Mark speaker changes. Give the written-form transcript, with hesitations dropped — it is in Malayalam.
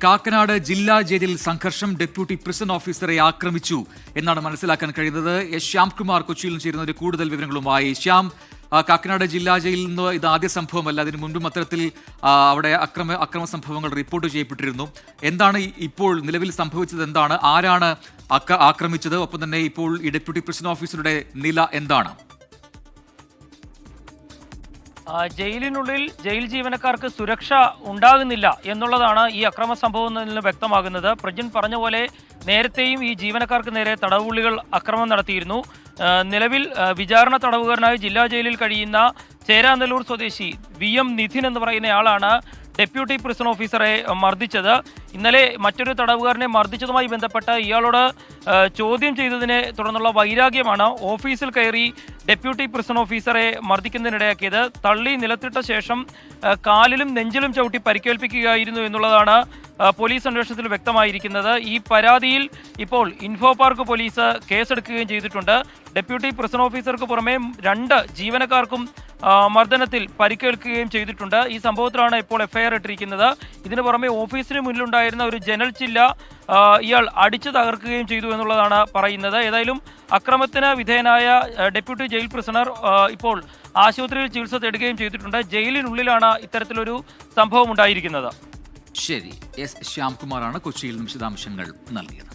Speaker 1: കാക്കനാട് ജില്ലാ ജയിലിൽ സംഘർഷം. ഡെപ്യൂട്ടി പ്രിസൺ ഓഫീസറെ ആക്രമിച്ചു എന്നാണ് മനസ്സിലാക്കാൻ കഴിയുന്നത്. എസ് ശ്യാംകുമാർ കൊച്ചിയിൽ നിന്ന് ചേരുന്നതിന്റെ കൂടുതൽ വിവരങ്ങളുമായി. ശ്യാം, കാക്കനാട് ജില്ലാ ജയിലിൽ നിന്ന് ഇത് ആദ്യ സംഭവമല്ല, അതിനു മുൻപും അത്തരത്തിൽ അവിടെ അക്രമ സംഭവങ്ങൾ റിപ്പോർട്ട് ചെയ്യപ്പെട്ടിരുന്നു. എന്താണ് ഇപ്പോൾ നിലവിൽ സംഭവിച്ചത്? എന്താണ്, ആരാണ് ആക്രമിച്ചത്? ഒപ്പം തന്നെ ഇപ്പോൾ ഈ ഡെപ്യൂട്ടി പ്രിസൺ ഓഫീസറുടെ നില എന്താണ്?
Speaker 2: ജയിലിനുള്ളിൽ ജയിൽ ജീവനക്കാർക്ക് സുരക്ഷ ഉണ്ടാകുന്നില്ല എന്നുള്ളതാണ് ഈ അക്രമ സംഭവത്തിൽ നിന്ന് വ്യക്തമാകുന്നത്. പ്രജിൻ പറഞ്ഞ പോലെ നേരത്തെയും ഈ ജീവനക്കാർക്ക് നേരെ തടവുള്ളികൾ അക്രമം നടത്തിയിരുന്നു. നിലവിൽ വിചാരണ തടവുകാരനായി ജില്ലാ ജയിലിൽ കഴിയുന്ന ചേരാനെല്ലൂർ സ്വദേശി VM നിധിൻ എന്ന് പറയുന്നയാളാണ് ഡെപ്യൂട്ടി പ്രിസൺ ഓഫീസറെ മർദ്ദിച്ചത്. ഇന്നലെ മറ്റൊരു തടവുകാരനെ മർദ്ദിച്ചതുമായി ബന്ധപ്പെട്ട് ഇയാളോട് ചോദ്യം ചെയ്തതിനെ തുടർന്നുള്ള വൈരാഗ്യമാണ് ഓഫീസിൽ കയറി ഡെപ്യൂട്ടി പ്രിസൺ ഓഫീസറെ മർദ്ദിക്കുന്നതിനിടയാക്കിയത്. തള്ളി നിലത്തിട്ട ശേഷം കാലിലും നെഞ്ചിലും ചവിട്ടി പരിക്കേൽപ്പിക്കുകയായിരുന്നു എന്നുള്ളതാണ് പോലീസ് അന്വേഷണത്തിൽ വ്യക്തമായിരിക്കുന്നത്. ഈ പരാതിയിൽ ഇപ്പോൾ ഇൻഫോ പാർക്ക് പോലീസ് കേസെടുക്കുകയും ചെയ്തിട്ടുണ്ട്. ഡെപ്യൂട്ടി പ്രിസൺ ഓഫീസർക്ക് പുറമെ 2 ജീവനക്കാർക്കും മർദ്ദനത്തിൽ പരിക്കേൽക്കുകയും ചെയ്തിട്ടുണ്ട്. ഈ സംഭവത്തിലാണ് ഇപ്പോൾ FIR ഇട്ടിരിക്കുന്നത്. ഇതിനു പുറമെ ഓഫീസിന് മുന്നിലുണ്ടായിരുന്ന ഒരു ജനൽ ചില്ല ഇയാൾ അടിച്ചു തകർക്കുകയും ചെയ്തു എന്നുള്ളതാണ് പറയുന്നത്. ഏതായാലും അക്രമത്തിന് വിധേയനായ ഡെപ്യൂട്ടി ജയിൽ പ്രിസണർ ഇപ്പോൾ ആശുപത്രിയിൽ ചികിത്സ തേടുകയും ചെയ്തിട്ടുണ്ട്. ജയിലിനുള്ളിലാണ് ഇത്തരത്തിലൊരു സംഭവം ഉണ്ടായിരിക്കുന്നത്.
Speaker 1: ശരി, എസ് ശ്യാംകുമാറാണ് കൊച്ചിയിൽ നിന്ന് വിശദാംശങ്ങൾ നൽകിയത്.